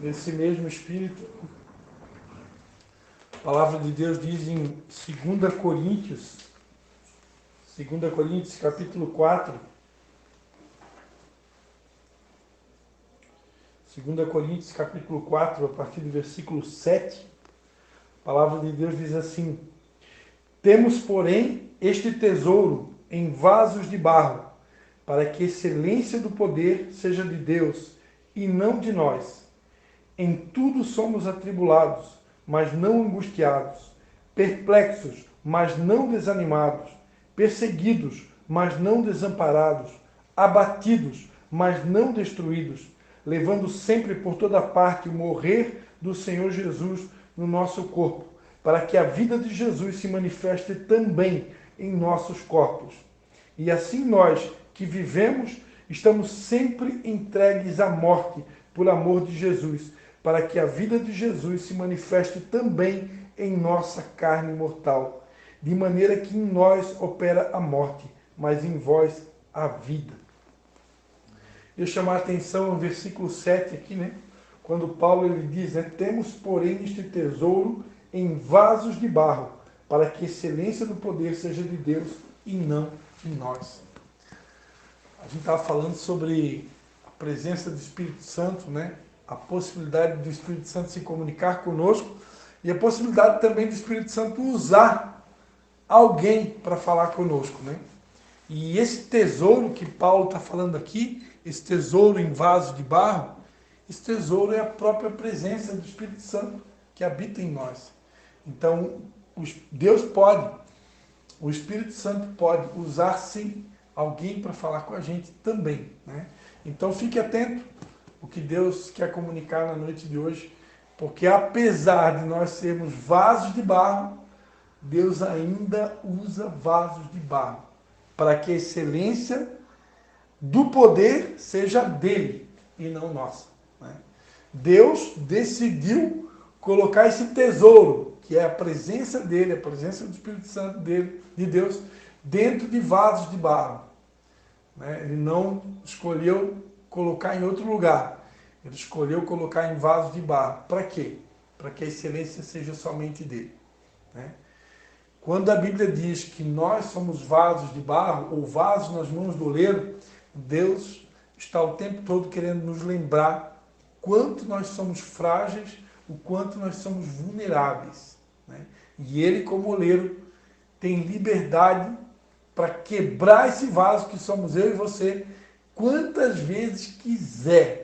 Nesse mesmo espírito, a palavra de Deus diz em 2 Coríntios capítulo 4, 2 Coríntios capítulo 4, a partir do versículo 7, a palavra de Deus diz assim: temos, porém, este tesouro em vasos de barro, para que a excelência do poder seja de Deus e não de nós. Em tudo somos atribulados, mas não angustiados, perplexos, mas não desanimados, perseguidos, mas não desamparados, abatidos, mas não destruídos, levando sempre por toda parte o morrer do Senhor Jesus no nosso corpo, para que a vida de Jesus se manifeste também em nossos corpos. E assim nós, que vivemos, estamos sempre entregues à morte por amor de Jesus, para que a vida de Jesus se manifeste também em nossa carne mortal, de maneira que em nós opera a morte, mas em vós a vida. Eu chamar a atenção no versículo 7 aqui, né? Quando Paulo ele diz, né, temos, porém, este tesouro em vasos de barro, para que a excelência do poder seja de Deus e não em nós. A gente estava falando sobre a presença do Espírito Santo, né? A possibilidade do Espírito Santo se comunicar conosco e a possibilidade também do Espírito Santo usar alguém para falar conosco, né? E esse tesouro que Paulo está falando aqui, esse tesouro em vaso de barro, esse tesouro é a própria presença do Espírito Santo que habita em nós. Então, Deus pode, o Espírito Santo pode usar sim alguém para falar com a gente também, né? Então fique atento o que Deus quer comunicar na noite de hoje, porque apesar de nós sermos vasos de barro, Deus ainda usa vasos de barro, para que a excelência do poder seja dele e não nossa, né? Deus decidiu colocar esse tesouro, que é a presença dele, a presença do Espírito Santo dele, de Deus, dentro de vasos de barro, né? Ele não escolheu colocar em outro lugar. Ele escolheu colocar em vasos de barro. Para quê? Para que a excelência seja somente dele, né? Quando a Bíblia diz que nós somos vasos de barro, ou vasos nas mãos do oleiro, Deus está o tempo todo querendo nos lembrar quanto nós somos frágeis, o quanto nós somos vulneráveis, né? E Ele, como oleiro, tem liberdade para quebrar esse vaso que somos eu e você, quantas vezes quiser,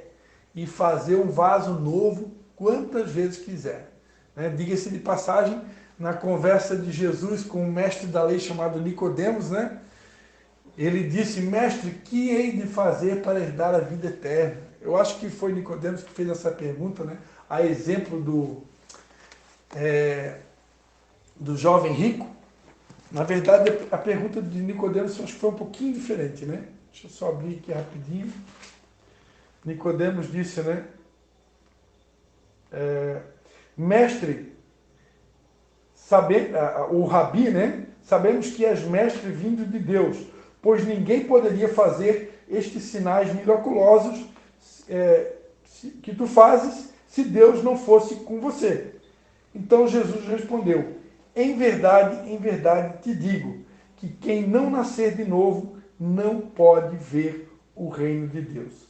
e fazer um vaso novo quantas vezes quiser, né? Diga-se de passagem, na conversa de Jesus com um mestre da lei chamado Nicodemos, né? Ele disse: mestre, que hei de fazer para herdar a vida eterna? Eu acho que foi Nicodemos que fez essa pergunta, né? A exemplo do jovem rico. Na verdade, a pergunta de Nicodemos acho que foi um pouquinho diferente, né? Deixa eu só abrir aqui rapidinho. Nicodemos disse, né? Mestre, o Rabi, né? Sabemos que és mestre vindo de Deus, pois ninguém poderia fazer estes sinais miraculosos que tu fazes se Deus não fosse com você. Então Jesus respondeu: em verdade te digo, que quem não nascer de novo não pode ver o reino de Deus.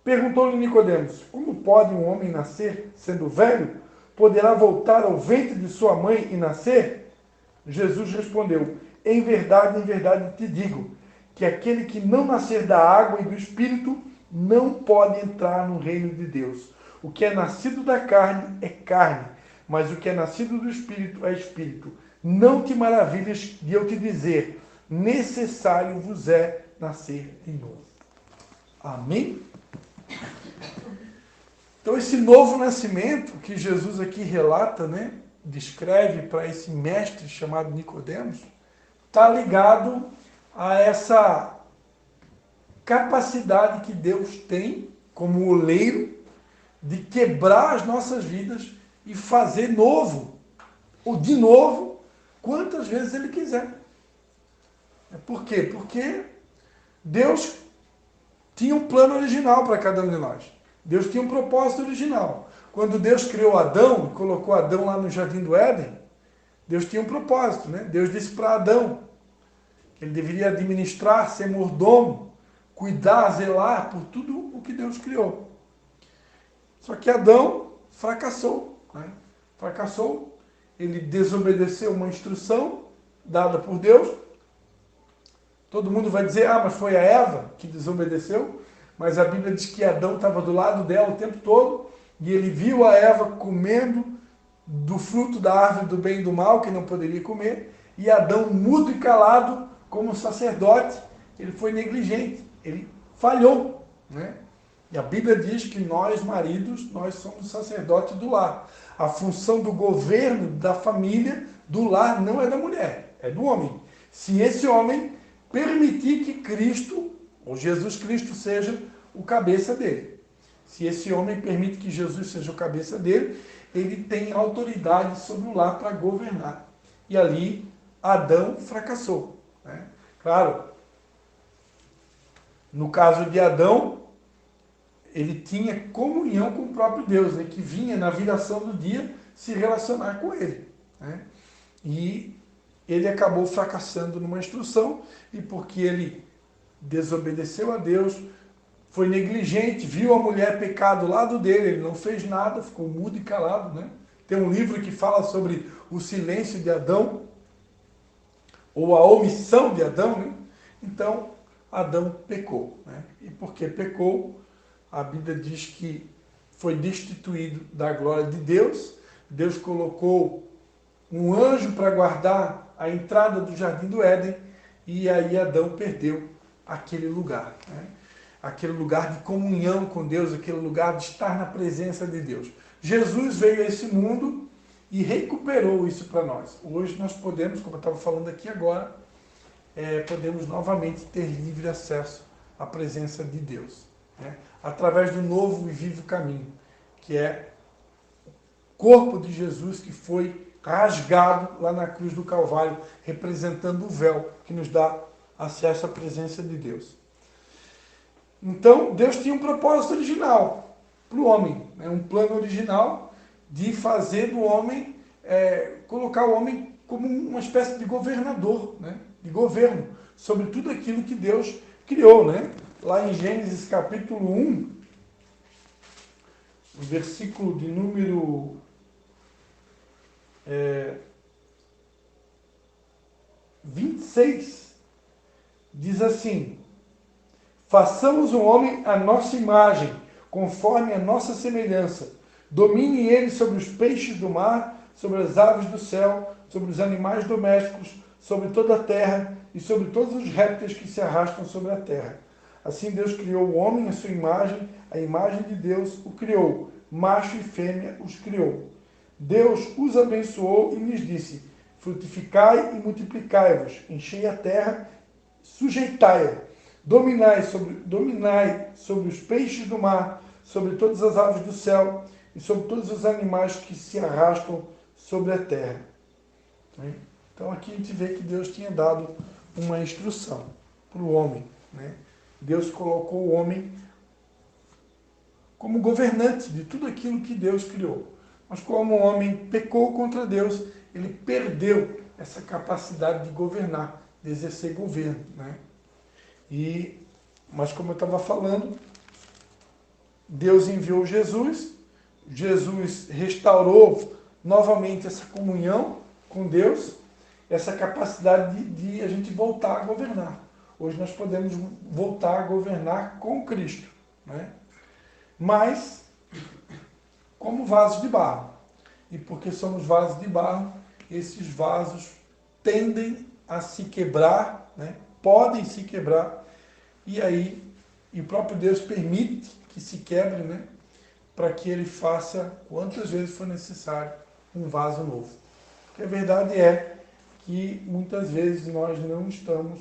Perguntou-lhe Nicodemos: como pode um homem nascer sendo velho? Poderá voltar ao ventre de sua mãe e nascer? Jesus respondeu: em verdade te digo, que aquele que não nascer da água e do Espírito não pode entrar no reino de Deus. O que é nascido da carne é carne, mas o que é nascido do Espírito é Espírito. Não te maravilhes de eu te dizer, necessário vos é nascer de novo. Amém? Então esse novo nascimento que Jesus aqui relata, né, descreve para esse mestre chamado Nicodemos, está ligado a essa capacidade que Deus tem como oleiro de quebrar as nossas vidas e fazer novo, ou de novo, quantas vezes Ele quiser. Por quê? Porque Deus tinha um plano original para cada um de nós. Deus tinha um propósito original. Quando Deus criou Adão e colocou Adão lá no Jardim do Éden, Deus tinha um propósito, né? Deus disse para Adão que ele deveria administrar, ser mordomo, cuidar, zelar por tudo o que Deus criou. Só que Adão fracassou, né? Fracassou, ele desobedeceu uma instrução dada por Deus. Todo mundo vai dizer, mas foi a Eva que desobedeceu. Mas a Bíblia diz que Adão estava do lado dela o tempo todo e ele viu a Eva comendo do fruto da árvore do bem e do mal, que não poderia comer, e Adão, mudo e calado, como sacerdote, ele foi negligente, ele falhou, né? E a Bíblia diz que nós, maridos, nós somos sacerdotes do lar. A função do governo da família, do lar, não é da mulher, é do homem. Se esse homem permitir que Cristo, ou Jesus Cristo, seja o cabeça dele. Se esse homem permite que Jesus seja o cabeça dele, ele tem autoridade sobre o lar para governar. E ali Adão fracassou, né? Claro, no caso de Adão, ele tinha comunhão com o próprio Deus, né? Que vinha na viração do dia se relacionar com ele, né? E ele acabou fracassando numa instrução, e porque ele desobedeceu a Deus, foi negligente, viu a mulher pecar do lado dele, ele não fez nada, ficou mudo e calado, né? Tem um livro que fala sobre o silêncio de Adão, ou a omissão de Adão, né? Então, Adão pecou, né? E porque pecou, a Bíblia diz que foi destituído da glória de Deus. Deus colocou um anjo para guardar a entrada do Jardim do Éden, e aí Adão perdeu aquele lugar, né? Aquele lugar de comunhão com Deus, aquele lugar de estar na presença de Deus. Jesus veio a esse mundo e recuperou isso para nós. Hoje nós podemos, como eu estava falando aqui agora, podemos novamente ter livre acesso à presença de Deus, né? Através do novo e vivo caminho, que é o corpo de Jesus que foi rasgado lá na cruz do Calvário, representando o véu que nos dá acesso à presença de Deus. Então, Deus tinha um propósito original para o homem, né? Um plano original de fazer do homem, colocar o homem como uma espécie de governador, né? De governo sobre tudo aquilo que Deus criou, né? Lá em Gênesis capítulo 1, o versículo de número 26, diz assim: façamos o homem à nossa imagem, conforme a nossa semelhança. Domine ele sobre os peixes do mar, sobre as aves do céu, sobre os animais domésticos, sobre toda a terra e sobre todos os répteis que se arrastam sobre a terra. Assim Deus criou o homem à sua imagem, a imagem de Deus o criou, macho e fêmea os criou. Deus os abençoou e lhes disse: frutificai e multiplicai-vos, enchei a terra, sujeitai-a. Dominai sobre os peixes do mar, sobre todas as aves do céu e sobre todos os animais que se arrastam sobre a terra. Então aqui a gente vê que Deus tinha dado uma instrução para o homem, né? Deus colocou o homem como governante de tudo aquilo que Deus criou. Mas como o homem pecou contra Deus, ele perdeu essa capacidade de governar, de exercer governo, né? Mas como eu estava falando, Deus enviou Jesus, Jesus restaurou novamente essa comunhão com Deus, essa capacidade de a gente voltar a governar. Hoje nós podemos voltar a governar com Cristo, né? Mas como vasos de barro. E porque somos vasos de barro, esses vasos tendem a se quebrar, né? Podem se quebrar, e aí o próprio Deus permite que se quebre, né? Para que ele faça quantas vezes for necessário um vaso novo. Porque a verdade é que muitas vezes nós não estamos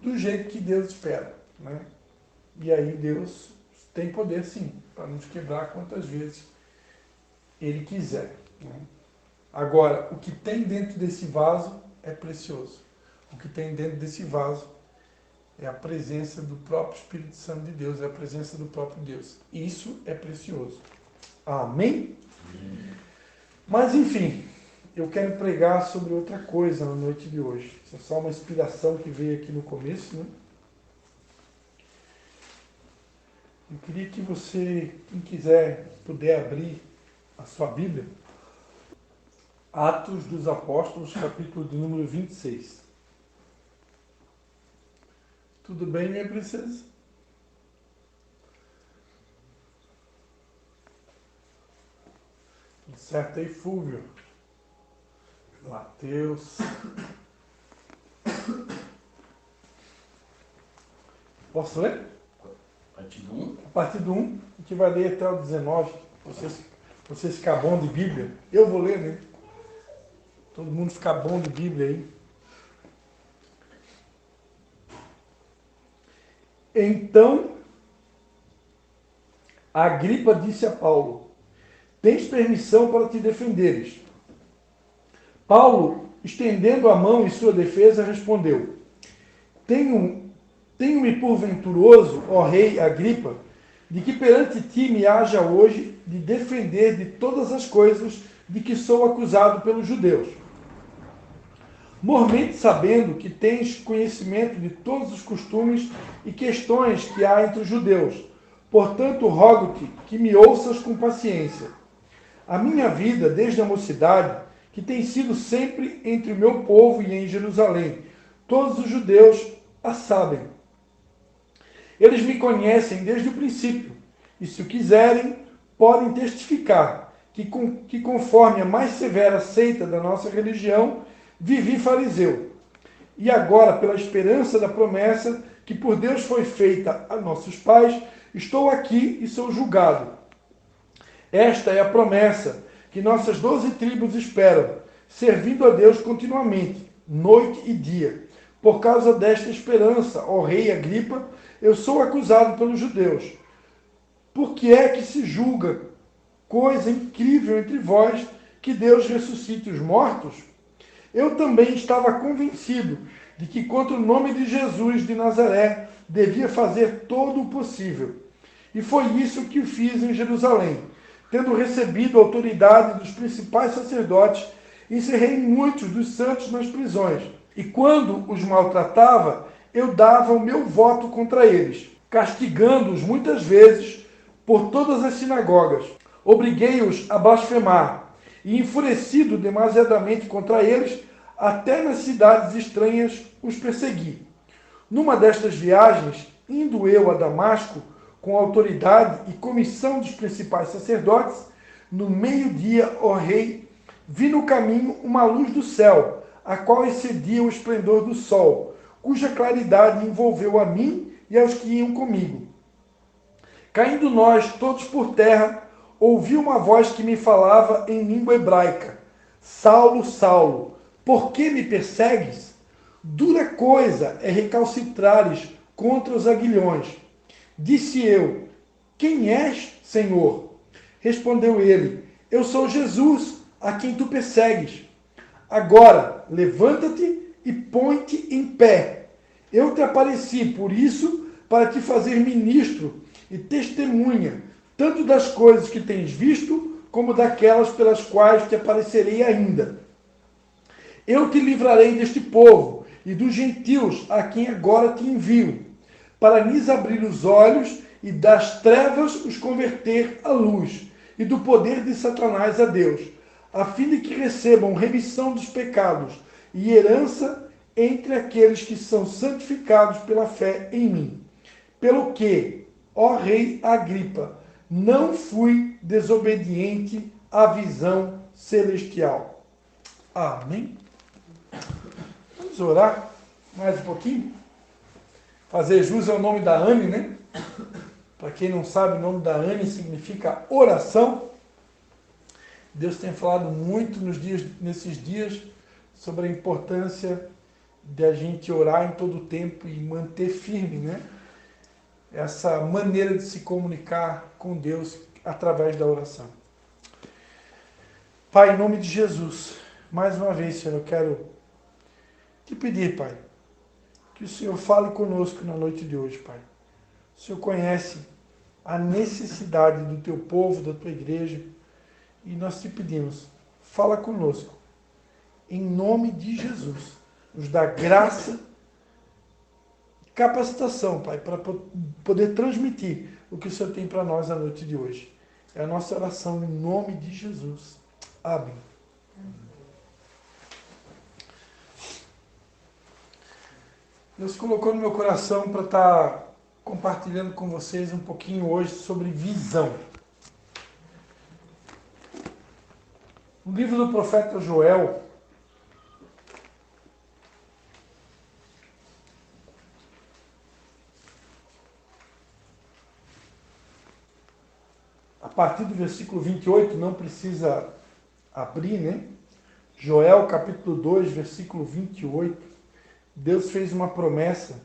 do jeito que Deus espera, né? E aí Deus tem poder sim, para nos quebrar quantas vezes ele quiser, né? Agora, o que tem dentro desse vaso é precioso. O que tem dentro desse vaso É a presença do próprio Espírito Santo de Deus, é a presença do próprio Deus. Isso é precioso. Amém? Mas, enfim, eu quero pregar sobre outra coisa na noite de hoje. Isso é só uma inspiração que veio aqui no começo, né? Eu queria que você, quem quiser, puder abrir a sua Bíblia, Atos dos Apóstolos, capítulo de número 26. Tudo bem, minha princesa? Tudo certo aí, Fúvio? Mateus. Posso ler? A partir do 1? A partir do 1, a gente vai ler até o 19. Vocês ficar bom de Bíblia. Eu vou ler, né? Todo mundo ficar bom de Bíblia aí. Então, Agripa disse a Paulo: tens permissão para te defenderes. Paulo, estendendo a mão em sua defesa, respondeu: Tenho-me por venturoso, ó rei Agripa, de que perante ti me haja hoje de defender de todas as coisas de que sou acusado pelos judeus. Mormente sabendo que tens conhecimento de todos os costumes e questões que há entre os judeus. Portanto, rogo-te que me ouças com paciência. A minha vida, desde a mocidade, que tem sido sempre entre o meu povo e em Jerusalém, todos os judeus a sabem. Eles me conhecem desde o princípio, e se o quiserem, podem testificar que conforme a mais severa seita da nossa religião, vivi fariseu. E agora, pela esperança da promessa que por Deus foi feita a nossos pais, estou aqui e sou julgado. Esta é a promessa que nossas 12 tribos esperam, servindo a Deus continuamente, noite e dia. Por causa desta esperança, ó rei Agripa, eu sou acusado pelos judeus. Por que é que se julga coisa incrível entre vós que Deus ressuscite os mortos? Eu também estava convencido de que contra o nome de Jesus de Nazaré devia fazer todo o possível. E foi isso que fiz em Jerusalém. Tendo recebido a autoridade dos principais sacerdotes, encerrei muitos dos santos nas prisões. E quando os maltratava, eu dava o meu voto contra eles, castigando-os muitas vezes por todas as sinagogas. Obriguei-os a blasfemar, e enfurecido demasiadamente contra eles, até nas cidades estranhas os persegui. Numa destas viagens, indo eu a Damasco, com autoridade e comissão dos principais sacerdotes, no meio-dia, ó rei, vi no caminho uma luz do céu, a qual excedia o esplendor do sol, cuja claridade envolveu a mim e aos que iam comigo. Caindo nós todos por terra, ouvi uma voz que me falava em língua hebraica: Saulo, Saulo, por que me persegues? Dura coisa é recalcitrares contra os aguilhões. Disse eu: quem és, Senhor? Respondeu ele: eu sou Jesus, a quem tu persegues. Agora, levanta-te e põe-te em pé. Eu te apareci, por isso, para te fazer ministro e testemunha, tanto das coisas que tens visto, como daquelas pelas quais te aparecerei ainda. Eu te livrarei deste povo e dos gentios a quem agora te envio, para lhes abrir os olhos e das trevas os converter à luz, e do poder de Satanás a Deus, a fim de que recebam remissão dos pecados e herança entre aqueles que são santificados pela fé em mim. Pelo que, ó rei Agripa, não fui desobediente à visão celestial. Amém? Vamos orar mais um pouquinho? Fazer jus ao nome da Anne, né? Para quem não sabe, o nome da Anne significa oração. Deus tem falado muito nesses dias sobre a importância de a gente orar em todo o tempo e manter firme, né? Essa maneira de se comunicar com Deus através da oração. Pai, em nome de Jesus, mais uma vez, Senhor, eu quero te pedir, Pai, que Que o Senhor fale conosco na noite de hoje, Pai. O Senhor conhece a necessidade do teu povo, da tua igreja, e nós te pedimos, fala conosco, em nome de Jesus. Nos dá graça, capacitação, Pai, para poder transmitir o que o Senhor tem para nós na noite de hoje. É a nossa oração em nome de Jesus. Amém. Deus colocou no meu coração para estar compartilhando com vocês um pouquinho hoje sobre visão. No livro do profeta Joel, a partir do versículo 28, não precisa abrir, né? Joel capítulo 2, versículo 28. Deus fez uma promessa,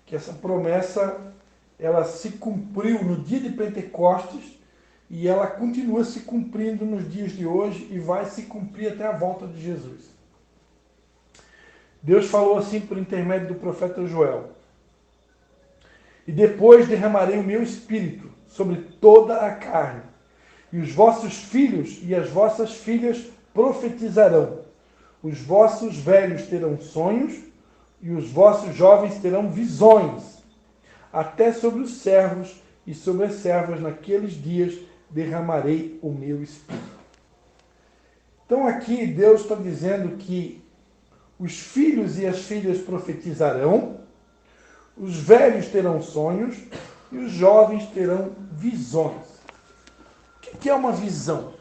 que essa promessa, ela se cumpriu no dia de Pentecostes, e ela continua se cumprindo nos dias de hoje, e vai se cumprir até a volta de Jesus. Deus falou assim por intermédio do profeta Joel: e depois derramarei o meu espírito sobre toda a carne, e os vossos filhos e as vossas filhas profetizarão, os vossos velhos terão sonhos, e os vossos jovens terão visões. Até sobre os servos e sobre as servas naqueles dias derramarei o meu espírito. Então aqui Deus está dizendo que os filhos e as filhas profetizarão, os velhos terão sonhos e os jovens terão visões. O que é uma visão?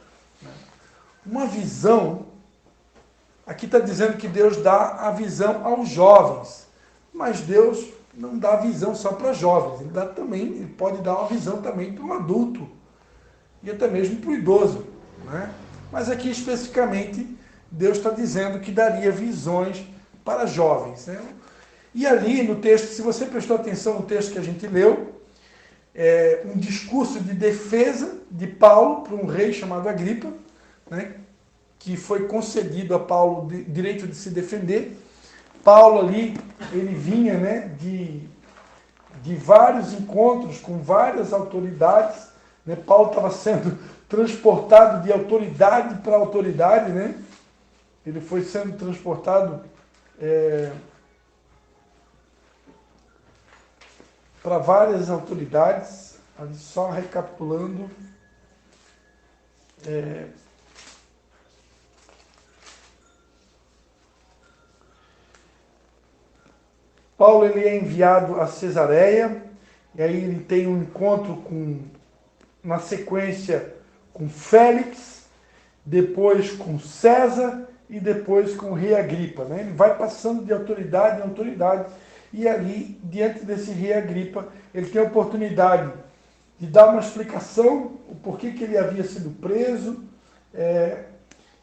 Uma visão, aqui está dizendo que Deus dá a visão aos jovens, mas Deus não dá visão só para jovens, ele pode dar uma visão também para um adulto e até mesmo para o idoso, né? Mas aqui especificamente Deus está dizendo que daria visões para jovens, né? E ali no texto, se você prestou atenção no texto que a gente leu, é um discurso de defesa de Paulo para um rei chamado Agripa, né? Que foi concedido a Paulo o direito de se defender. Paulo ali, ele vinha, né, de vários encontros com várias autoridades, né? Paulo estava sendo transportado de autoridade para autoridade, né? Ele foi sendo transportado para várias autoridades, ali só recapitulando. Paulo ele é enviado a Cesareia, e aí ele tem um encontro na sequência com Félix, depois com César e depois com o rei Agripa, né? Ele vai passando de autoridade em autoridade, e ali, diante desse rei Agripa, ele tem a oportunidade de dar uma explicação, o porquê que ele havia sido preso,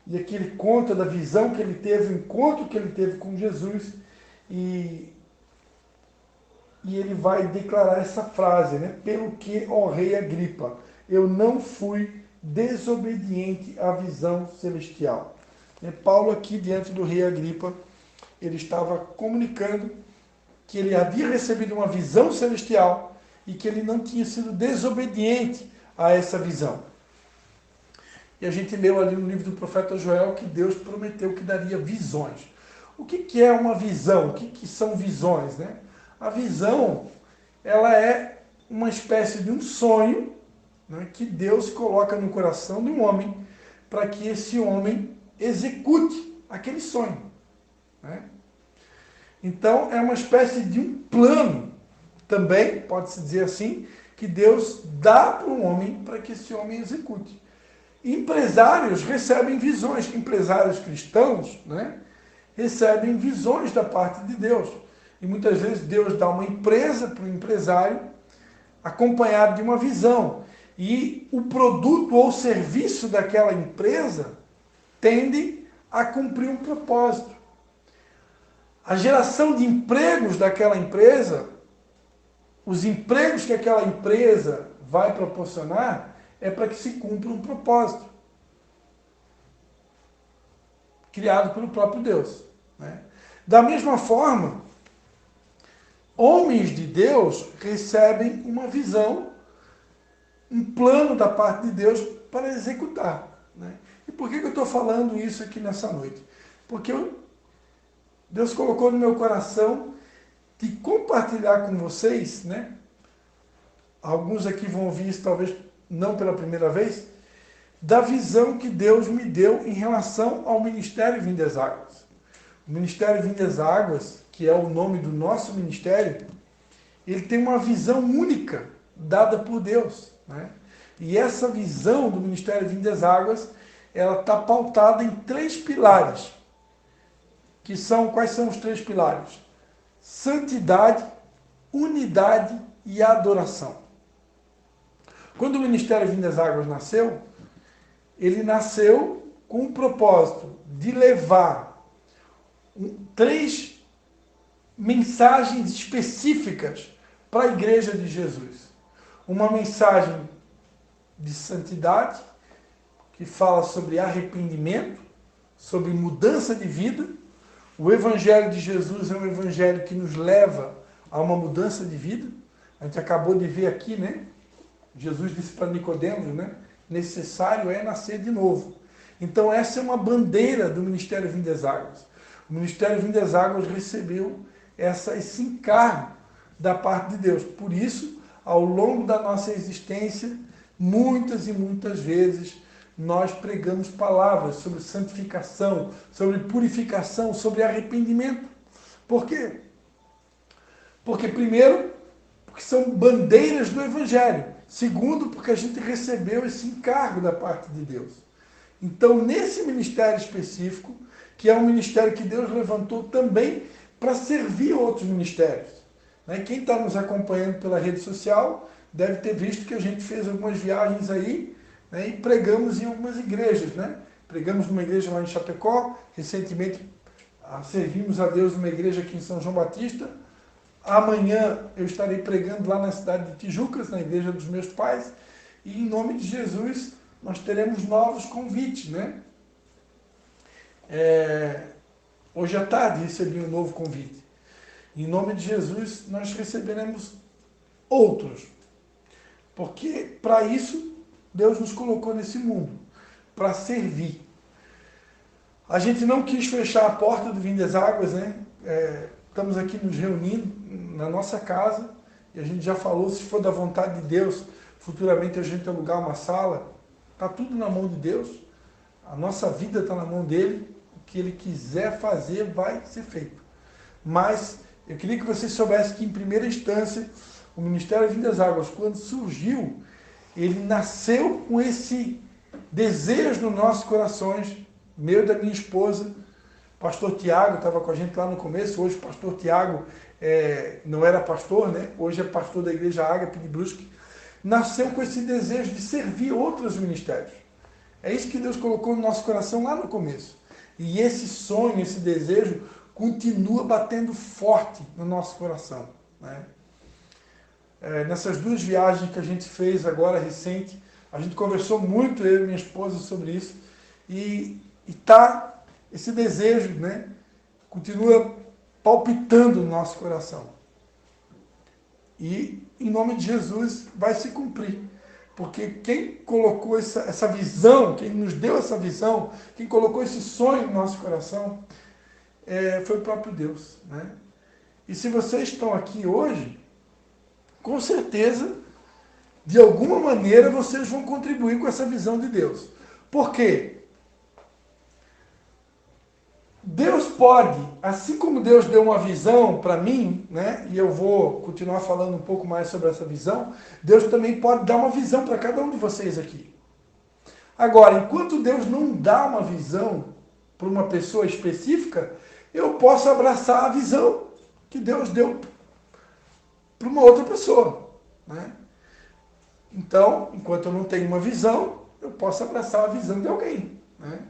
e aqui ele conta da visão que ele teve, o encontro que ele teve com Jesus, e ele vai declarar essa frase, né? Pelo que, ó rei Agripa, eu não fui desobediente à visão celestial. Paulo aqui, diante do rei Agripa, ele estava comunicando que ele havia recebido uma visão celestial e que ele não tinha sido desobediente a essa visão. E a gente leu ali no livro do profeta Joel que Deus prometeu que daria visões. O que é uma visão? O que são visões, né? A visão, ela é uma espécie de um sonho, né, que Deus coloca no coração de um homem para que esse homem execute aquele sonho, né? Então, é uma espécie de um plano, também, pode-se dizer assim, que Deus dá para um homem para que esse homem execute. Empresários recebem visões, empresários cristãos, né, recebem visões da parte de Deus. E muitas vezes Deus dá uma empresa para o empresário, acompanhado de uma visão. E o produto ou serviço daquela empresa tende a cumprir um propósito. A geração de empregos daquela empresa, os empregos que aquela empresa vai proporcionar, é para que se cumpra um propósito criado pelo próprio Deus, né? Da mesma forma, homens de Deus recebem uma visão, um plano da parte de Deus para executar. Né? E por que eu estou falando isso aqui nessa noite? Porque Deus colocou no meu coração de compartilhar com vocês, né? Alguns aqui vão ouvir isso talvez não pela primeira vez, da visão que Deus me deu em relação ao Ministério Vinde às Águas. O Ministério Vinde às Águas, que é o nome do nosso ministério, ele tem uma visão única dada por Deus. Né? E essa visão do Ministério Vinde às Águas, ela está pautada em 3 pilares. Quais são os 3 pilares? Santidade, unidade e adoração. Quando o Ministério Vinde às Águas nasceu, ele nasceu com o propósito de levar 3 mensagens específicas para a Igreja de Jesus. Uma mensagem de santidade, que fala sobre arrependimento, sobre mudança de vida. O Evangelho de Jesus é um evangelho que nos leva a uma mudança de vida. A gente acabou de ver aqui, né? Jesus disse para Nicodemos, né? Necessário é nascer de novo. Então essa é uma bandeira do Ministério Vinde às Águas. O Ministério Vinde às Águas recebeu esse encargo da parte de Deus. Por isso, ao longo da nossa existência, muitas e muitas vezes, nós pregamos palavras sobre santificação, sobre purificação, sobre arrependimento. Por quê? Porque, primeiro, porque são bandeiras do Evangelho. Segundo, porque a gente recebeu esse encargo da parte de Deus. Então, nesse ministério específico, que é um ministério que Deus levantou também para servir outros ministérios. Quem está nos acompanhando pela rede social deve ter visto que a gente fez algumas viagens aí, né, e pregamos em algumas igrejas. Né? Pregamos numa igreja lá em Chapecó, recentemente servimos a Deus numa igreja aqui em São João Batista. Amanhã eu estarei pregando lá na cidade de Tijucas, na igreja dos meus pais, e em nome de Jesus nós teremos novos convites. Né? Hoje à tarde recebi um novo convite. Em nome de Jesus nós receberemos outros, porque para isso Deus nos colocou nesse mundo, para servir. A gente não quis fechar a porta do Vinde às Águas, né? Estamos aqui nos reunindo na nossa casa, e a gente já falou, se for da vontade de Deus, futuramente a gente alugar uma sala, está tudo na mão de Deus, a nossa vida está na mão dele, o que ele quiser fazer vai ser feito. Mas eu queria que vocês soubessem que, em primeira instância, o Ministério Vinde às Águas, quando surgiu, ele nasceu com esse desejo nos nossos corações, meu e da minha esposa. Pastor Tiago estava com a gente lá no começo. Hoje o pastor Tiago não era pastor, né? Hoje é pastor da igreja Ágape de Brusque. Nasceu com esse desejo de servir outros ministérios. É isso que Deus colocou no nosso coração lá no começo. E esse sonho, esse desejo, continua batendo forte no nosso coração. Né? Nessas 2 viagens que a gente fez agora, recente, a gente conversou muito, eu e minha esposa, sobre isso. E está esse desejo, né, continua palpitando no nosso coração. E, em nome de Jesus, vai se cumprir. Porque quem colocou essa visão, quem nos deu essa visão, quem colocou esse sonho no nosso coração, foi o próprio Deus. Né? E se vocês estão aqui hoje, com certeza, de alguma maneira, vocês vão contribuir com essa visão de Deus. Por quê? Deus pode, assim como Deus deu uma visão para mim, né, e eu vou continuar falando um pouco mais sobre essa visão, Deus também pode dar uma visão para cada um de vocês aqui. Agora, enquanto Deus não dá uma visão para uma pessoa específica, eu posso abraçar a visão que Deus deu para uma outra pessoa. Né? Então, enquanto eu não tenho uma visão, eu posso abraçar a visão de alguém. Né?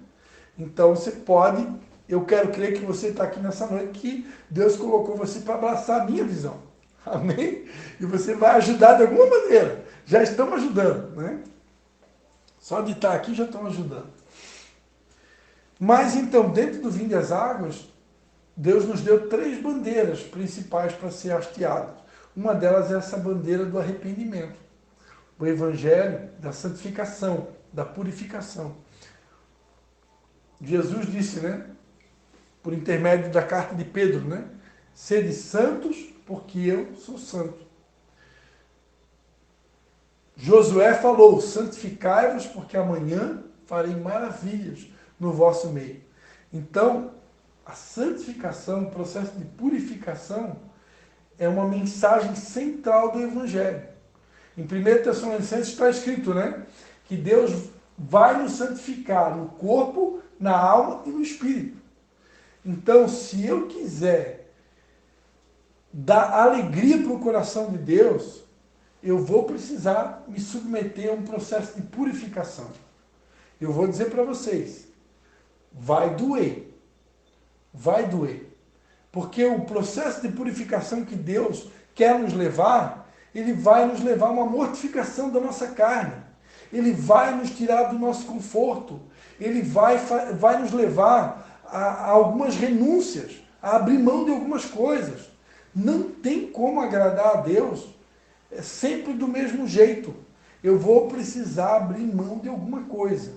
Então, você pode... Eu quero crer que você está aqui nessa noite, que Deus colocou você para abraçar a minha visão. Amém? E você vai ajudar de alguma maneira. Já estão ajudando, né? Só de estar aqui já estão ajudando. Mas então, dentro do Vinde às Águas, Deus nos deu 3 bandeiras principais para ser hasteadas. Uma delas é essa bandeira do arrependimento. O evangelho da santificação, da purificação. Jesus disse, né? Por intermédio da carta de Pedro, né? Sede santos, porque eu sou santo. Josué falou, santificai-vos, porque amanhã farei maravilhas no vosso meio. Então, a santificação, o processo de purificação, é uma mensagem central do Evangelho. Em 1 Tessalonicenses está escrito, né? Que Deus vai nos santificar no corpo, na alma e no espírito. Então, se eu quiser dar alegria para o coração de Deus, eu vou precisar me submeter a um processo de purificação. Eu vou dizer para vocês, vai doer. Vai doer. Porque o processo de purificação que Deus quer nos levar, ele vai nos levar a uma mortificação da nossa carne. Ele vai nos tirar do nosso conforto. Ele vai nos levar a algumas renúncias, a abrir mão de algumas coisas. Não tem como agradar a Deus sempre do mesmo jeito. Eu vou precisar abrir mão de alguma coisa.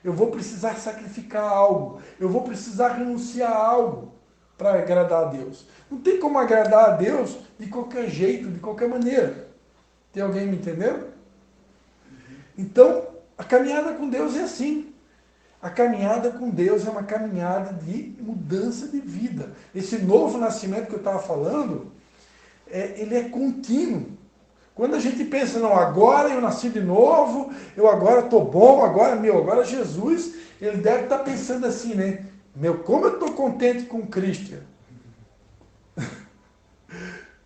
Eu vou precisar sacrificar algo. Eu vou precisar renunciar a algo para agradar a Deus. Não tem como agradar a Deus de qualquer jeito, de qualquer maneira. Tem alguém me entendendo? Então, a caminhada com Deus é assim. A caminhada com Deus é uma caminhada de mudança de vida. Esse novo nascimento que eu estava falando, ele é contínuo. Quando a gente pensa, não, agora eu nasci de novo, eu agora estou bom, agora Jesus, ele deve estar pensando assim, né? Como eu estou contente com Cristo.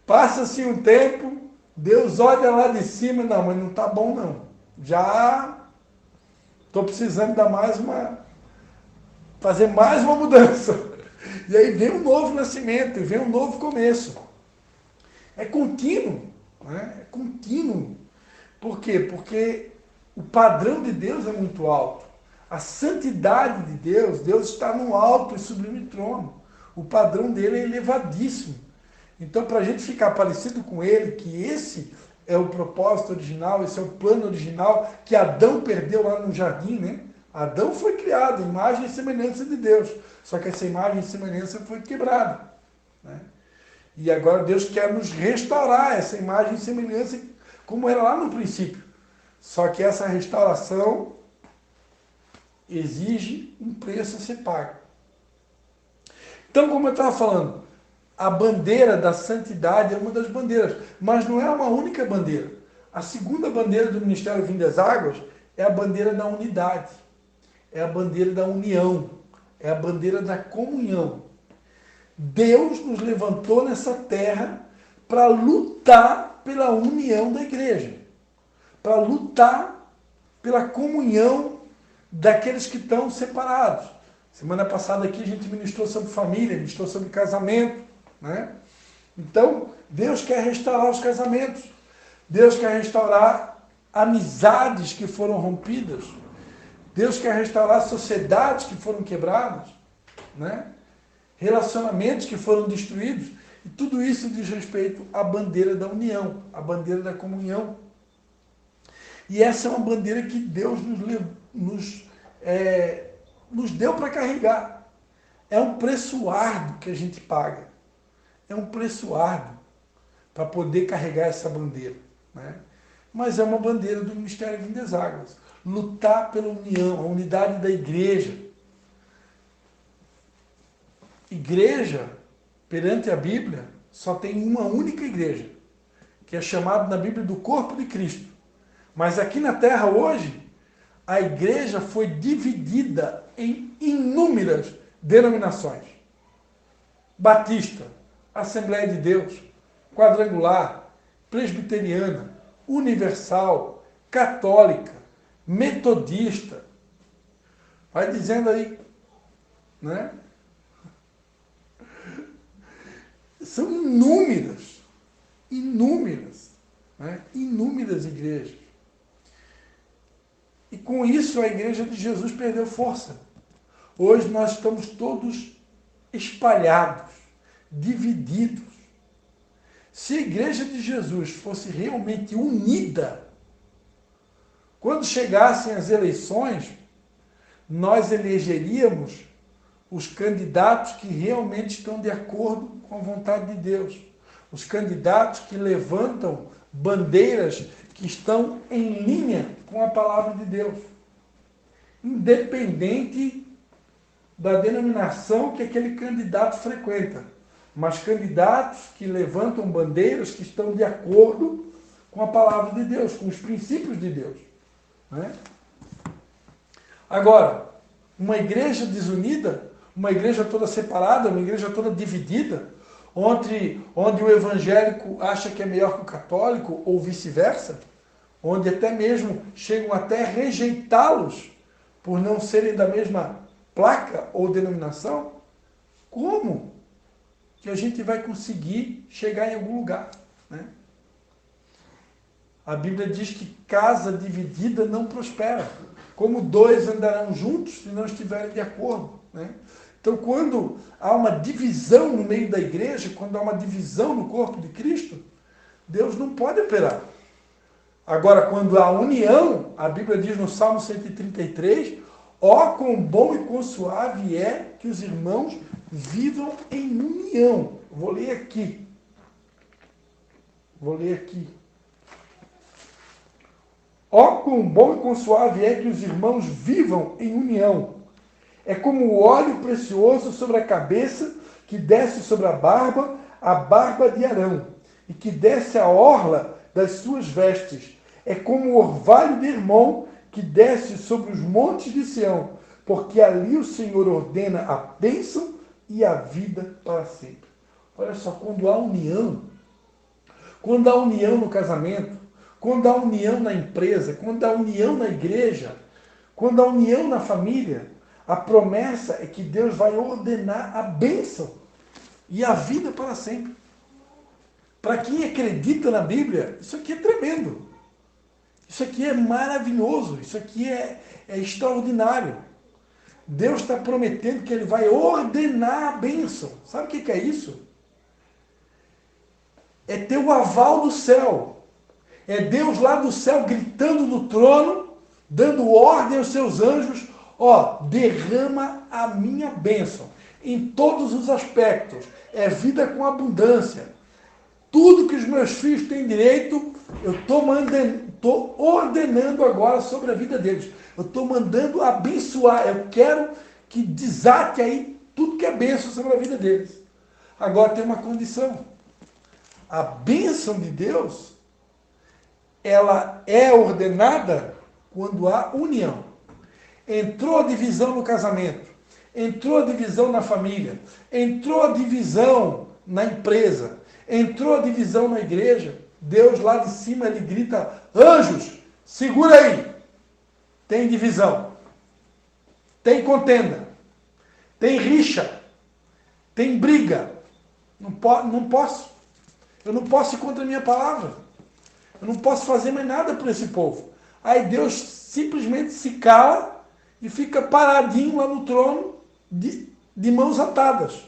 Passa-se um tempo, Deus olha lá de cima, não, mas não está bom não. Já estou precisando fazer mais uma mudança. E aí vem um novo nascimento, vem um novo começo. É contínuo. É contínuo. Por quê? Porque o padrão de Deus é muito alto. A santidade de Deus, Deus está no alto e sublime trono. O padrão dele é elevadíssimo. Então, para a gente ficar parecido com ele, que esse é o propósito original, esse é o plano original que Adão perdeu lá no jardim, né? Adão foi criado, imagem e semelhança de Deus. Só que essa imagem e semelhança foi quebrada, né? E agora Deus quer nos restaurar essa imagem e semelhança como era lá no princípio. Só que essa restauração exige um preço a ser pago. Então, como eu estava falando, a bandeira da santidade é uma das bandeiras, mas não é uma única bandeira. A segunda bandeira do Ministério Vinho das Águas é a bandeira da unidade, é a bandeira da união, é a bandeira da comunhão. Deus nos levantou nessa terra para lutar pela união da igreja, para lutar pela comunhão daqueles que estão separados. Semana passada aqui a gente ministrou sobre família, ministrou sobre casamento, né? Então, Deus quer restaurar os casamentos, Deus quer restaurar amizades que foram rompidas, Deus quer restaurar sociedades que foram quebradas, né? Relacionamentos que foram destruídos, e tudo isso diz respeito à bandeira da união, à bandeira da comunhão. E essa é uma bandeira que Deus nos deu para carregar. É um preço árduo que a gente paga. É um preço árduo para poder carregar essa bandeira, né? Mas é uma bandeira do Ministério Vinho das Águas. Lutar pela união, a unidade da igreja. Igreja, perante a Bíblia, só tem uma única igreja, que é chamada na Bíblia do corpo de Cristo. Mas aqui na terra hoje, a igreja foi dividida em inúmeras denominações. Batista, Assembleia de Deus, Quadrangular, Presbiteriana, Universal, Católica, Metodista. Vai dizendo aí, né? São inúmeras, né? Inúmeras igrejas. E com isso a igreja de Jesus perdeu força. Hoje nós estamos todos espalhados, divididos. Se a igreja de Jesus fosse realmente unida, quando chegassem as eleições, nós elegeríamos os candidatos que realmente estão de acordo com a vontade de Deus. Os candidatos que levantam bandeiras que estão em linha com a palavra de Deus. Independente da denominação que aquele candidato frequenta. Mas candidatos que levantam bandeiras que estão de acordo com a palavra de Deus, com os princípios de Deus. Né? Agora, uma igreja desunida, uma igreja toda separada, uma igreja toda dividida, onde o evangélico acha que é melhor que o católico, ou vice-versa, onde até mesmo chegam até a rejeitá-los por não serem da mesma placa ou denominação, como que a gente vai conseguir chegar em algum lugar? Né? A Bíblia diz que casa dividida não prospera. Como dois andarão juntos se não estiverem de acordo? Né? Então, quando há uma divisão no meio da igreja, quando há uma divisão no corpo de Cristo, Deus não pode operar. Agora, quando há união, a Bíblia diz no Salmo 133, ó, quão bom e quão suave é que os irmãos vivam em união. Vou ler aqui. Ó, quão bom e quão suave é que os irmãos vivam em união. É como o óleo precioso sobre a cabeça, que desce sobre a barba de Arão, e que desce a orla das suas vestes. É como o orvalho de Hermon, que desce sobre os montes de Sião, porque ali o Senhor ordena a bênção e a vida para sempre. Olha só, quando há união no casamento, quando há união na empresa, quando há união na igreja, quando há união na família, a promessa é que Deus vai ordenar a bênção e a vida para sempre. Para quem acredita na Bíblia, isso aqui é tremendo. Isso aqui é maravilhoso. Isso aqui é extraordinário. Deus está prometendo que Ele vai ordenar a bênção. Sabe o que é isso? É ter o aval do céu. É Deus lá do céu gritando no trono, dando ordem aos seus anjos, ó, derrama a minha bênção em todos os aspectos. É vida com abundância. Tudo que os meus filhos têm direito, eu estou ordenando agora sobre a vida deles. Eu estou mandando abençoar. Eu quero que desate aí tudo que é bênção sobre a vida deles. Agora tem uma condição. A bênção de Deus, ela é ordenada quando há união. Entrou a divisão no casamento, entrou a divisão na família, entrou a divisão na empresa, entrou a divisão na igreja, Deus lá de cima ele grita, anjos, segura aí, tem divisão, tem contenda, tem rixa, tem briga, eu não posso ir contra a minha palavra, eu não posso fazer mais nada por esse povo. Aí Deus simplesmente se cala e fica paradinho lá no trono de mãos atadas.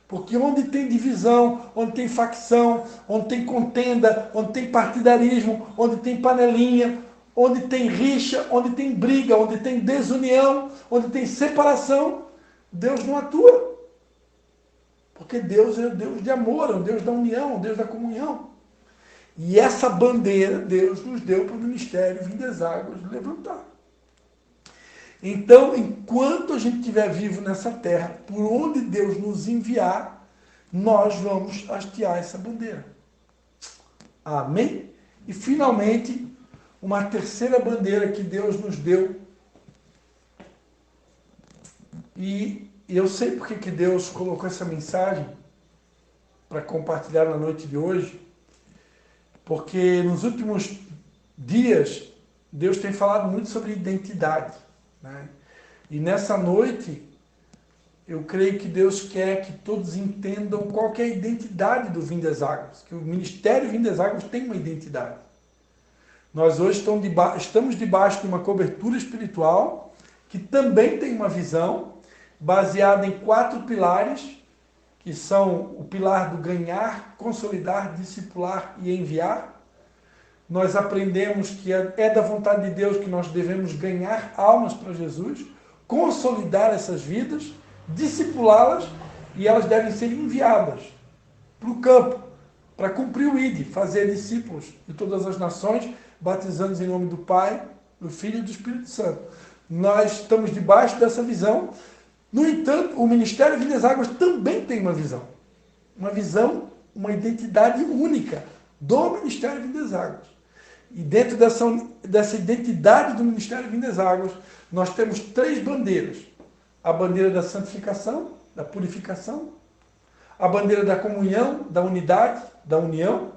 Porque onde tem divisão, onde tem facção, onde tem contenda, onde tem partidarismo, onde tem panelinha, onde tem rixa, onde tem briga, onde tem desunião, onde tem separação, Deus não atua. Porque Deus é o Deus de amor, é o Deus da união, é o Deus da comunhão. E essa bandeira Deus nos deu para o ministério Vim das Águas levantar. Então, enquanto a gente estiver vivo nessa terra, por onde Deus nos enviar, nós vamos hastear essa bandeira. Amém? E, finalmente, uma terceira bandeira que Deus nos deu. E eu sei porque que Deus colocou essa mensagem para compartilhar na noite de hoje, porque nos últimos dias, Deus tem falado muito sobre identidade. Né? E nessa noite, eu creio que Deus quer que todos entendam qual que é a identidade do Vim das Águas, que o Ministério Vim das Águas tem uma identidade. Nós hoje estamos debaixo de uma cobertura espiritual que também tem uma visão baseada em 4 pilares que são o pilar do ganhar, consolidar, discipular e enviar. Nós aprendemos que é da vontade de Deus que nós devemos ganhar almas para Jesus, consolidar essas vidas, discipulá-las, e elas devem ser enviadas para o campo, para cumprir o ID, fazer discípulos de todas as nações, batizando-os em nome do Pai, do Filho e do Espírito Santo. Nós estamos debaixo dessa visão. No entanto, o Ministério Vidas Águas também tem uma visão, uma identidade única do Ministério Vidas Águas. E dentro dessa identidade do Ministério Vidas Águas, nós temos 3 bandeiras. A bandeira da santificação, da purificação, a bandeira da comunhão, da unidade, da união,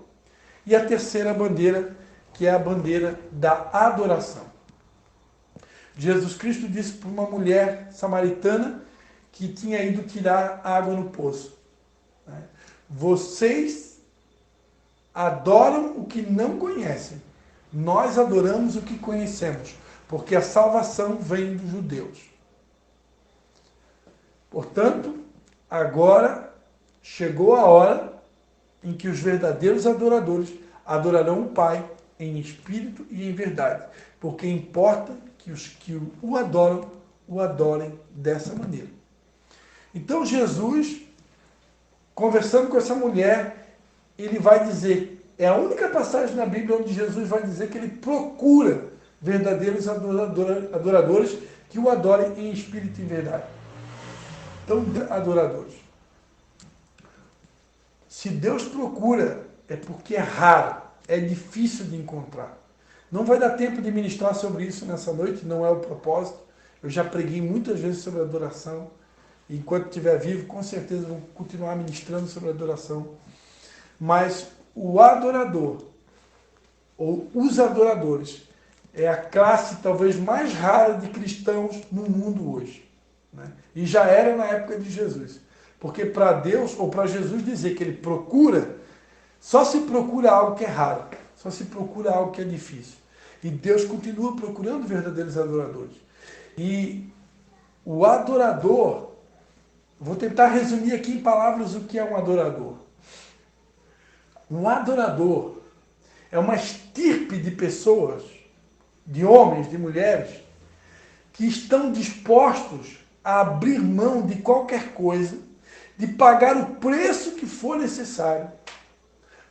e a terceira bandeira, que é a bandeira da adoração. Jesus Cristo disse para uma mulher samaritana que tinha ido tirar água no poço: vocês adoram o que não conhecem, nós adoramos o que conhecemos, porque a salvação vem dos judeus. Portanto, agora chegou a hora em que os verdadeiros adoradores adorarão o Pai em espírito e em verdade, porque importa que os que o adoram, o adorem dessa maneira. Então Jesus, conversando com essa mulher, ele vai dizer, é a única passagem na Bíblia onde Jesus vai dizer que ele procura verdadeiros adoradores que o adorem em espírito e em verdade. Então, adoradores. Se Deus procura, é porque é raro, é difícil de encontrar. Não vai dar tempo de ministrar sobre isso nessa noite, não é o propósito. Eu já preguei muitas vezes sobre adoração. E enquanto estiver vivo, com certeza vou continuar ministrando sobre adoração. Mas o adorador, ou os adoradores, é a classe talvez mais rara de cristãos no mundo hoje. Né? E já era na época de Jesus. Porque para Deus, ou para Jesus dizer que ele procura, só se procura algo que é raro. Só se procura algo que é difícil. E Deus continua procurando verdadeiros adoradores. E o adorador, vou tentar resumir aqui em palavras o que é um adorador. Um adorador é uma estirpe de pessoas, de homens, de mulheres, que estão dispostos a abrir mão de qualquer coisa, de pagar o preço que for necessário,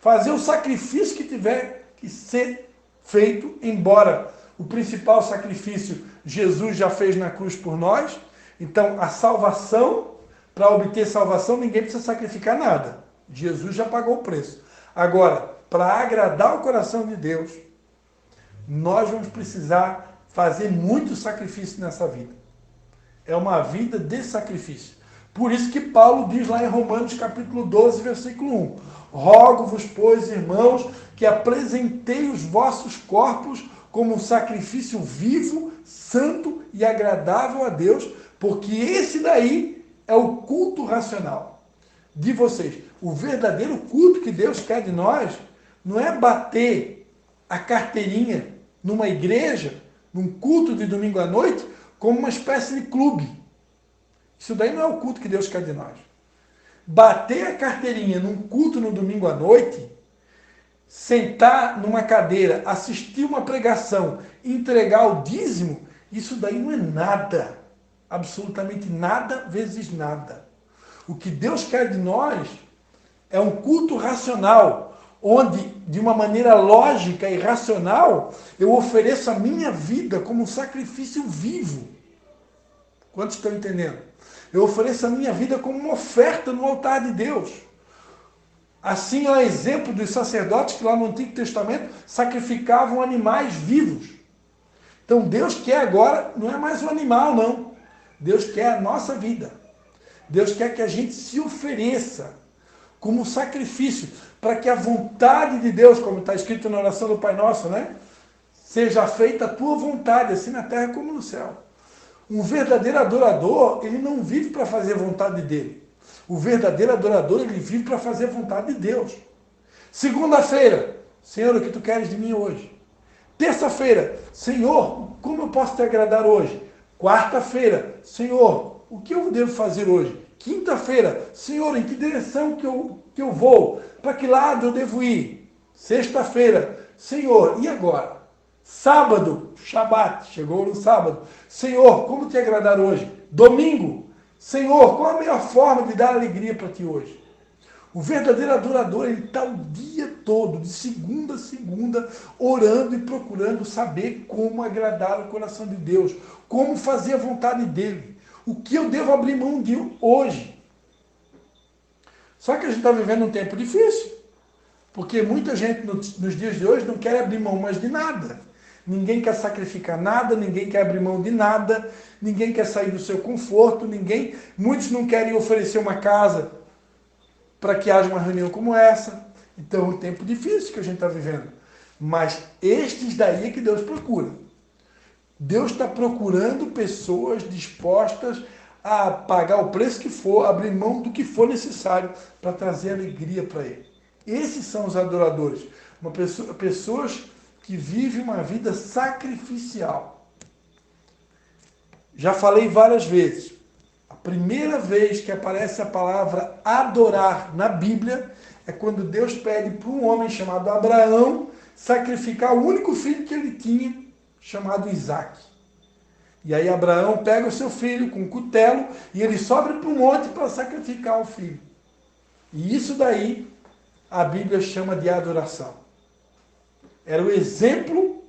fazer o sacrifício que tiver que ser feito, embora o principal sacrifício Jesus já fez na cruz por nós. Então, a salvação, para obter salvação, ninguém precisa sacrificar nada. Jesus já pagou o preço. Agora, para agradar o coração de Deus, nós vamos precisar fazer muito sacrifício nessa vida. É uma vida de sacrifício. Por isso que Paulo diz lá em Romanos capítulo 12, versículo 1. Rogo-vos, pois, irmãos, que apresentei os vossos corpos como um sacrifício vivo, santo e agradável a Deus, porque esse daí é o culto racional de vocês. O verdadeiro culto que Deus quer de nós não é bater a carteirinha numa igreja, num culto de domingo à noite, como uma espécie de clube. Isso daí não é o culto que Deus quer de nós. Bater a carteirinha num culto no domingo à noite, sentar numa cadeira, assistir uma pregação, entregar o dízimo, isso daí não é nada. Absolutamente nada vezes nada. O que Deus quer de nós é um culto racional, onde, de uma maneira lógica e racional, eu ofereço a minha vida como um sacrifício vivo. Quantos estão entendendo? Eu ofereço a minha vida como uma oferta no altar de Deus. Assim é o exemplo dos sacerdotes que lá no Antigo Testamento sacrificavam animais vivos. Então Deus quer agora, não é mais um animal não. Deus quer a nossa vida. Deus quer que a gente se ofereça como um sacrifício, para que a vontade de Deus, como está escrito na oração do Pai Nosso, né? Seja feita a tua vontade, assim na terra como no céu. Um verdadeiro adorador, ele não vive para fazer a vontade dele. O verdadeiro adorador, ele vive para fazer a vontade de Deus. Segunda-feira, Senhor, o que tu queres de mim hoje? Terça-feira, Senhor, como eu posso te agradar hoje? Quarta-feira, Senhor, o que eu devo fazer hoje? Quinta-feira, Senhor, em que direção que eu vou? Para que lado eu devo ir? Sexta-feira, Senhor, e agora? Sábado, Shabat, chegou no sábado. Senhor, como te agradar hoje? Domingo, Senhor, qual a melhor forma de dar alegria para ti hoje? O verdadeiro adorador, ele está o dia todo, de segunda a segunda, orando e procurando saber como agradar o coração de Deus, como fazer a vontade dele, o que eu devo abrir mão de hoje. Só que a gente está vivendo um tempo difícil, porque muita gente nos dias de hoje não quer abrir mão mais de nada. Ninguém quer sacrificar nada, ninguém quer abrir mão de nada, ninguém quer sair do seu conforto, muitos não querem oferecer uma casa para que haja uma reunião como essa. Então é um tempo difícil que a gente está vivendo. Mas estes daí é que Deus procura. Deus está procurando pessoas dispostas a pagar o preço que for, abrir mão do que for necessário para trazer alegria para Ele. Esses são os adoradores. Pessoas que vivem uma vida sacrificial. Já falei várias vezes. A primeira vez que aparece a palavra adorar na Bíblia é quando Deus pede para um homem chamado Abraão sacrificar o único filho que ele tinha, chamado Isaac. E aí Abraão pega o seu filho com um cutelo e ele sobe para um monte para sacrificar o filho. E isso daí a Bíblia chama de adoração. Era o exemplo,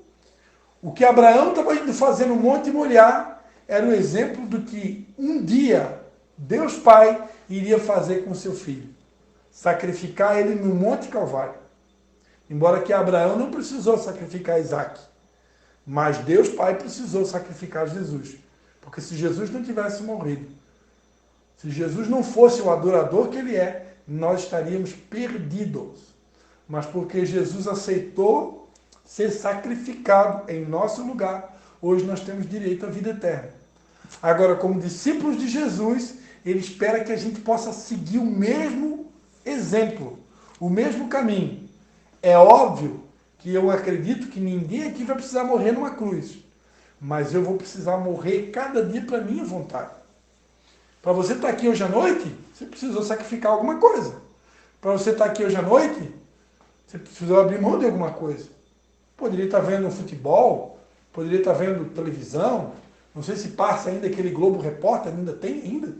o que Abraão estava indo fazer no Monte Moriá, era o exemplo do que um dia Deus Pai iria fazer com seu filho. Sacrificar ele no Monte Calvário. Embora que Abraão não precisou sacrificar Isaac. Mas Deus Pai precisou sacrificar Jesus. Porque se Jesus não tivesse morrido, se Jesus não fosse o adorador que ele é, nós estaríamos perdidos. Mas porque Jesus aceitou ser sacrificado em nosso lugar, hoje nós temos direito à vida eterna. Agora, como discípulos de Jesus, ele espera que a gente possa seguir o mesmo exemplo, o mesmo caminho. É óbvio que eu acredito que ninguém aqui vai precisar morrer numa cruz, mas eu vou precisar morrer cada dia para a minha vontade. Para você estar aqui hoje à noite, você precisou sacrificar alguma coisa. Para você estar aqui hoje à noite, você precisou abrir mão de alguma coisa. Poderia estar vendo futebol, poderia estar vendo televisão, não sei se passa ainda aquele Globo Repórter, ainda tem ainda?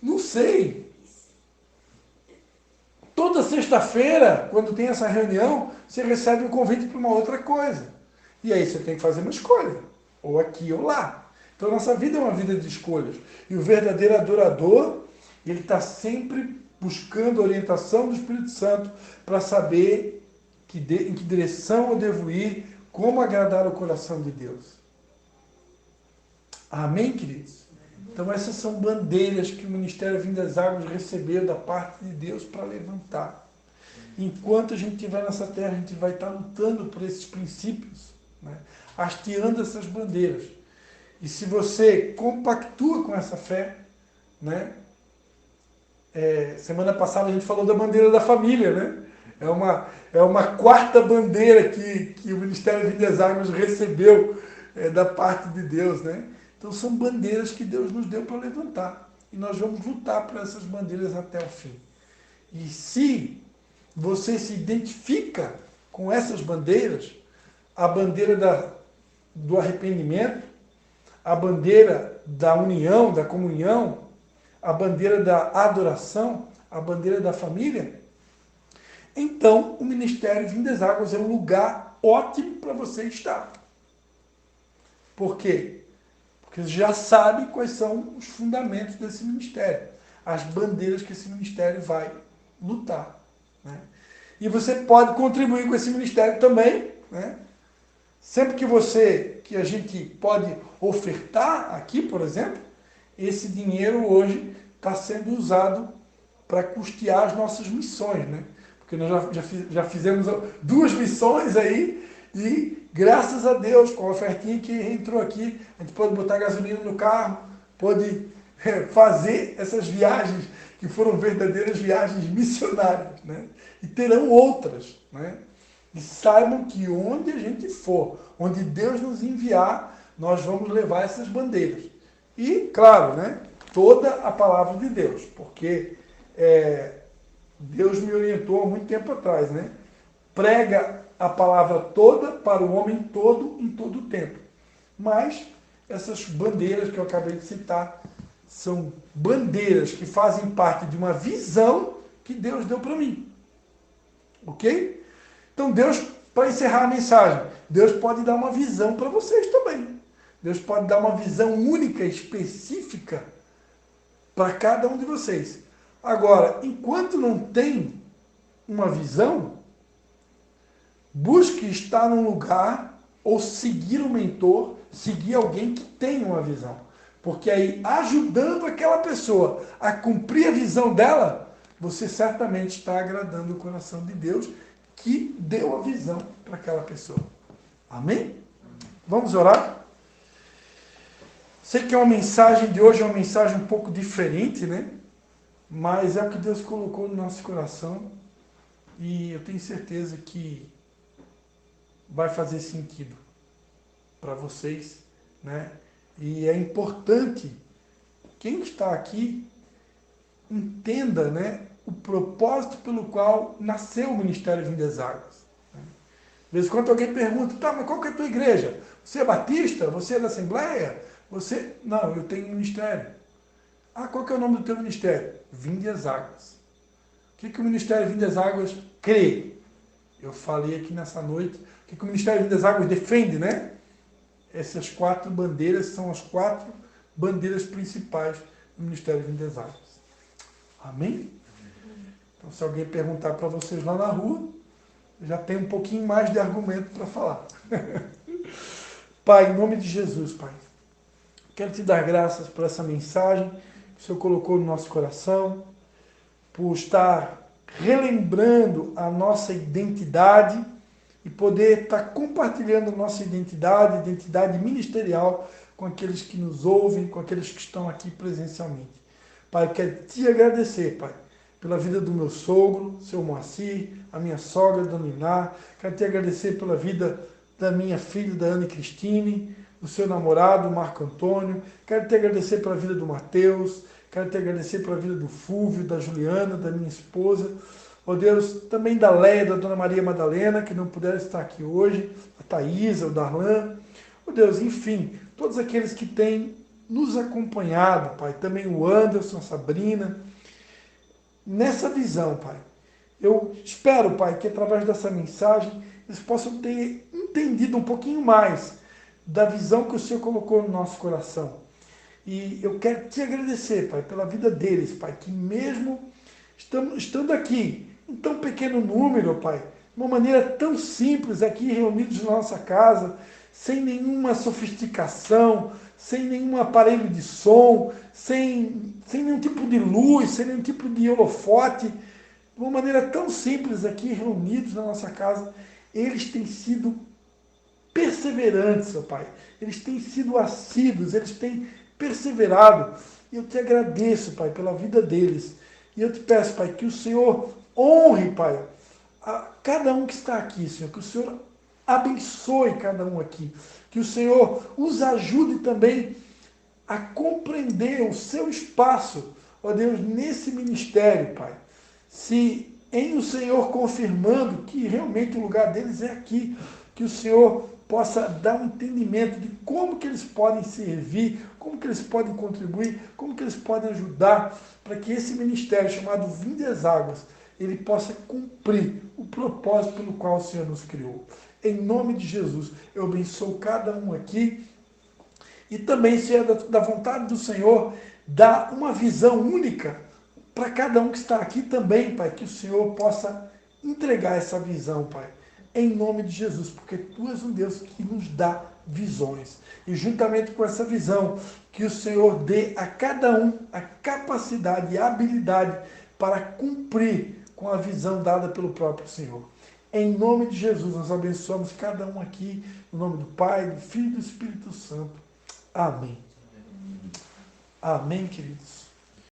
Não sei. Toda sexta-feira, quando tem essa reunião, você recebe um convite para uma outra coisa. E aí você tem que fazer uma escolha, ou aqui ou lá. Então nossa vida é uma vida de escolhas. E o verdadeiro adorador, ele está sempre buscando a orientação do Espírito Santo para saber em que direção eu devo ir, como agradar o coração de Deus. Amém, queridos? Então essas são bandeiras que o Ministério Vinho das Águas recebeu da parte de Deus para levantar. Enquanto a gente estiver nessa terra, a gente vai estar lutando por esses princípios, né? Hasteando essas bandeiras. E se você compactua com essa fé, né? Semana passada a gente falou da bandeira da família, né? É uma quarta bandeira que o Ministério Vinho das Águas recebeu da parte de Deus, né? Então são bandeiras que Deus nos deu para levantar. E nós vamos lutar por essas bandeiras até o fim. E se você se identifica com essas bandeiras, a bandeira do arrependimento, a bandeira da união, da comunhão, a bandeira da adoração, a bandeira da família, então o Ministério Vinho das Águas é um lugar ótimo para você estar. Por quê? Porque você já sabe quais são os fundamentos desse ministério, as bandeiras que esse ministério vai lutar, né? E você pode contribuir com esse ministério também, né? Sempre que a gente pode ofertar aqui, por exemplo, esse dinheiro hoje está sendo usado para custear as nossas missões, né? Porque nós já fizemos 2 missões aí e, graças a Deus, com a ofertinha que entrou aqui, a gente pode botar gasolina no carro, pode fazer essas viagens que foram verdadeiras viagens missionárias, né? E terão outras, né? E saibam que onde a gente for, onde Deus nos enviar, nós vamos levar essas bandeiras. E, claro, né? toda a palavra de Deus, porque Deus me orientou há muito tempo atrás, né? Prega a palavra toda para o homem todo em todo o tempo. Mas essas bandeiras que eu acabei de citar são bandeiras que fazem parte de uma visão que Deus deu para mim. Ok? Então Deus, para encerrar a mensagem, Deus pode dar uma visão para vocês também. Deus pode dar uma visão única, específica para cada um de vocês. Agora, enquanto não tem uma visão, busque estar num lugar ou seguir um mentor, seguir alguém que tenha uma visão. Porque aí, ajudando aquela pessoa a cumprir a visão dela, você certamente está agradando o coração de Deus que deu a visão para aquela pessoa. Amém? Vamos orar? Sei que a mensagem de hoje é uma mensagem um pouco diferente, né? Mas é o que Deus colocou no nosso coração e eu tenho certeza que vai fazer sentido para vocês, né? E é importante quem está aqui entenda, né, o propósito pelo qual nasceu o Ministério Vindo das Águas. Né? De vez em quando alguém pergunta, tá, mas qual que é a tua igreja? Você é batista? Você é da Assembleia? Você... Não, eu tenho um ministério. Ah, qual que é o nome do teu ministério? Vindo das Águas. O que o Ministério Vindo das Águas crê? Eu falei aqui nessa noite, o que o Ministério Vindo das Águas defende, né? Essas 4 bandeiras são as 4 bandeiras principais do Ministério Vindo das Águas. Amém? Então, se alguém perguntar para vocês lá na rua, já tem um pouquinho mais de argumento para falar. Pai, em nome de Jesus, Pai, quero te dar graças por essa mensagem que o Senhor colocou no nosso coração, por estar relembrando a nossa identidade e poder estar compartilhando nossa identidade ministerial com aqueles que nos ouvem, com aqueles que estão aqui presencialmente. Pai, eu quero te agradecer, Pai, pela vida do meu sogro, seu Moacir, a minha sogra, Dona Iná. Quero te agradecer pela vida da minha filha, da Ana Cristine, do seu namorado, Marco Antônio. Quero te agradecer pela vida do Mateus. Quero te agradecer pela vida do Fúvio, da Juliana, da minha esposa. Ó Deus, também da Leia, da Dona Maria Madalena, que não puderam estar aqui hoje, a Thaisa, o Darlan. Ó Deus, enfim, todos aqueles que têm nos acompanhado, Pai, também o Anderson, a Sabrina, nessa visão, Pai. Eu espero, Pai, que através dessa mensagem eles possam ter entendido um pouquinho mais da visão que o Senhor colocou no nosso coração. E eu quero te agradecer, Pai, pela vida deles, Pai, que mesmo estando aqui, em tão pequeno número, Pai, de uma maneira tão simples, aqui reunidos na nossa casa, sem nenhuma sofisticação, sem nenhum aparelho de som, sem nenhum tipo de luz, sem nenhum tipo de holofote, de uma maneira tão simples aqui reunidos na nossa casa, eles têm sido perseverantes, ó Pai. Eles têm sido assíduos, eles têm perseverado. E eu te agradeço, Pai, pela vida deles. E eu te peço, Pai, que o Senhor honre, Pai, a cada um que está aqui, Senhor, que o Senhor abençoe cada um aqui, que o Senhor os ajude também a compreender o seu espaço, ó Deus, nesse ministério, Pai. Se em o Senhor confirmando que realmente o lugar deles é aqui, que o Senhor possa dar um entendimento de como que eles podem servir, como que eles podem contribuir, como que eles podem ajudar, para que esse ministério chamado Vindo das Águas, ele possa cumprir o propósito pelo qual o Senhor nos criou. Em nome de Jesus, eu abençoo cada um aqui. E também, se é da vontade do Senhor, dá uma visão única para cada um que está aqui também, Pai. Que o Senhor possa entregar essa visão, Pai. Em nome de Jesus, porque Tu és um Deus que nos dá visões. E juntamente com essa visão, que o Senhor dê a cada um a capacidade e a habilidade para cumprir com a visão dada pelo próprio Senhor. Em nome de Jesus, nós abençoamos cada um aqui, no nome do Pai, do Filho e do Espírito Santo. Amém. Amém, queridos.